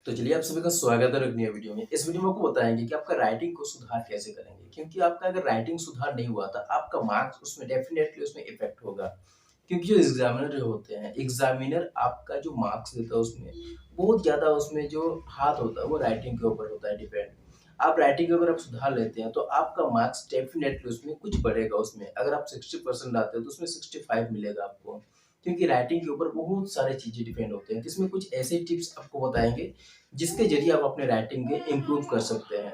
तो चलिए आप सभी का स्वागत है एक नई वीडियो में। इस वीडियो में आपको बताएँगे कि आपका राइटिंग को सुधार कैसे करेंगे? क्योंकि आपका अगर राइटिंग सुधार नहीं हुआ तो आपका मार्क्स उसमें डेफ़िनेटली उसमें इफ़ेक्ट होगा। क्योंकि जो एग्ज़ामिनर जो होते हैं, एग्ज़ामिनर आपका जो मार्क्स देता है उसमें बहुत ज़्यादा उसमें जो हाथ होता है वो राइटिंग के ऊपर होता है डिपेंड। आप राइटिंग के अगर आप सुधार लेते हैं तो आपका मार्क्स डेफ़िनेटली उसमें कुछ बढ़ेगा उसमें। अगर आप 60% लाते हो तो उसमें 65 मिलेगा आपको। क्योंकि राइटिंग के ऊपर बहुत सारी चीज़ें डिपेंड होते हैं। तो इसमें कुछ ऐसे टिप्स आपको बताएँगे जिसके ज़रिए आप अपने राइटिंग को इम्प्रूव कर सकते हैं।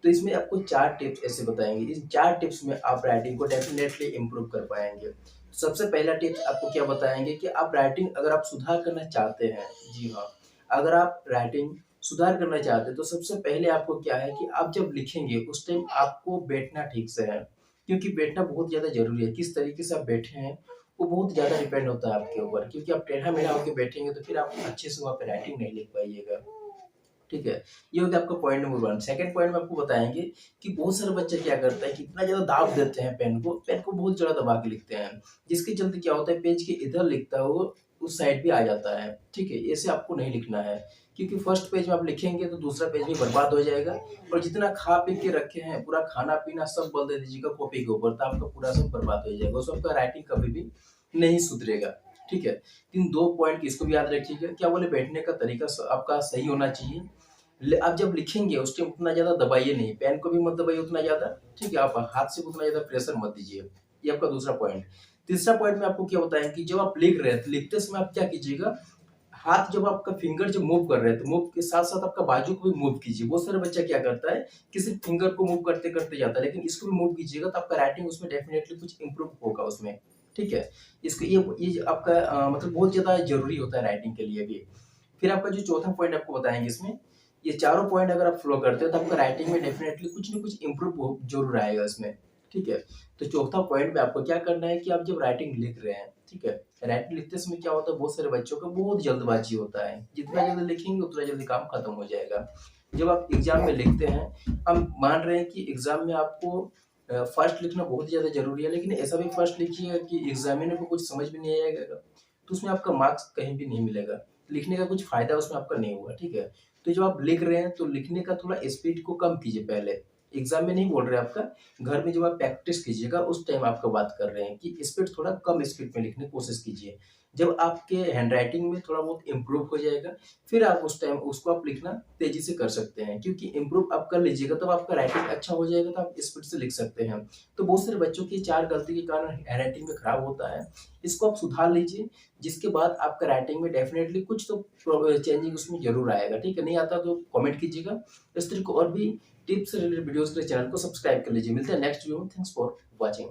तो इसमें आपको 4 टिप्स ऐसे बताएँगे, इन 4 टिप्स में आप राइटिंग को डेफ़िनेटली इम्प्रूव कर पाएँगे। सबसे पहला टिप्स आपको क्या बताएँगे कि आप राइटिंग अगर आप सुधार करना चाहते हैं, जी हाँ, अगर आप राइटिंग सुधार करना चाहते हैं तो सबसे पहले आपको क्या है कि आप जब लिखेंगे उस टाइम आपको बैठना ठीक से है। क्योंकि बैठना बहुत ज़्यादा ज़रूरी है, किस तरीके से आप बैठे हैं, वो बहुत ज़्यादा डिपेंड होता है आपके ऊपर क्योंकि आप टेढ़ा-मेढ़ा होके बैठेंगे तो फिर आप अच्छे से वहाँ पे राइटिंग नहीं लिख पाइएगा। ठीक है? ये हो गया आपका पॉइंट नंबर 1। सेकंड पॉइंट में आपको बताएँगे कि बहुत सारे बच्चे क्या करते हैं कि इतना ज़्यादा दाब देते हैं पेन को बहुत ज़्यादा दबा के लिखते हैं। जिसके चलते क्या होता है पेज के इधर लिखता है वो उस साइड भी आ जाता है। ठीक है? ऐसे आपको नहीं लिखना है क्योंकि फर्स्ट पेज में आप लिखेंगे तो दूसरा पेज भी बर्बाद हो जाएगा और जितना खा-पी के रखे हैं पूरा खाना-पीना सब बल दे दीजिएगा कॉपी के ऊपर तो आपका पूरा सब बर्बाद हो जाएगा। उसमें आपका राइटिंग कभी भी नहीं सुधरेगा। ठीक है? इन 2 पॉइंट इसको भी याद रखिएगा। क्या बोले बैठने का तरीका आपका सही होना चाहिए। आप जब लिखेंगे उस टाइम उतना ज़्यादा दबाइए नहीं, पेन को भी मत दबाइए उतना ज़्यादा, ठीक है? आप हाथ से उतना ज़्यादा प्रेशर मत दीजिए। ये आपका दूसरा पॉइंट। तीसरा पॉइंट में आपको क्या बताएँ कि जब आप लिख रहे हैं, तो लिखते समय आप क्या कीजिएगा, हाथ जब आपका फिंगर जब मूव कर रहे हैं, तो मूव के साथ-साथ आपका बाजू को भी मूव कीजिए। बहुत सारे बच्चा क्या करता है कि सिर्फ़ फिंगर को मूव करते-करते जाता है, लेकिन इसको भी मूव कीजिएगा तो आपका राइटिंग उसमें डेफ़िनिटली कुछ इम्प्रूव होगा उसमें, ठीक है? इसको ये आपका मतलब बहुत ज़्यादा ज़रूरी होता है राइटिंग के लिए भी। फिर आपका जो चौथा पॉइंट आपको बताएँगे इसमें, ये चारों पॉइंट अगर आप फ़ॉलो करते हो तो आपका राइटिंग में डेफ़िनेटली कुछ न कुछ इम्प्रूव हो ज़रूर आएगा इसमें, ठीक है? तो चौथा पॉइंट में आपको क्या करना है कि आप जब राइटिंग लिख रहे हैं, ठीक है? राइटिंग लिखते समय क्या होता है बहुत सारे बच्चों का बहुत जल्दबाज़ी होता है, जितना जल्दी लिखेंगे उतना जल्दी काम खत्म हो जाएगा। जब आप एग्ज़ाम में लिखते हैं, हम मान रहे हैं कि एग्ज़ाम में आपको फ़ास्ट लिखना बहुत ज़्यादा ज़रूरी है, लेकिन ऐसा भी फ़ास्ट लिखिएगा कि एग्ज़ामिनर को कुछ समझ में नहीं आएगा, तो उसमें आपका मार्क्स कहीं भी नहीं मिलेगा। लिखने का कुछ फ़ायदा उसमें आपका नहीं होगा, ठीक है? तो जब आप लिख रहे हैं तो लिखने का थोड़ा स्पीड को कम कीजिए पहले। एग्ज़ाम में नहीं बोल रहे आपका, घर में जब आप प्रैक्टिस कीजिएगा उस टाइम आपका बात कर रहे हैं कि स्पीड थोड़ा कम स्पीड में लिखने की कोशिश कीजिए। जब आपके हैंडराइटिंग में थोड़ा बहुत इम्प्रूव हो जाएगा, फिर आप उस टाइम उसको आप लिखना तेज़ी से कर सकते हैं क्योंकि इम्प्रूव आप कर लीजिएगा तब आपका राइटिंग अच्छा हो जाएगा तो आप स्पीड से लिख सकते हैं। तो बहुत सारे बच्चों की 4 गलती के कारण हैंडराइटिंग में खराब होता है। इसको आप सुधार लीजिए, जिसके बाद आपका राइटिंग में डेफ़िनेटली कुछ तो चेंजिंग उसमें ज़रूर आएगा, ठीक है? नहीं आता तो कमेंट कीजिएगा। इस तरह के और भी टिप्स से रिलेटेड वीडियोज़ के लिए चैनल को सब्सक्राइब कर लीजिए। मिलते हैं नेक्स्ट वीडियो में। Thanks for watching.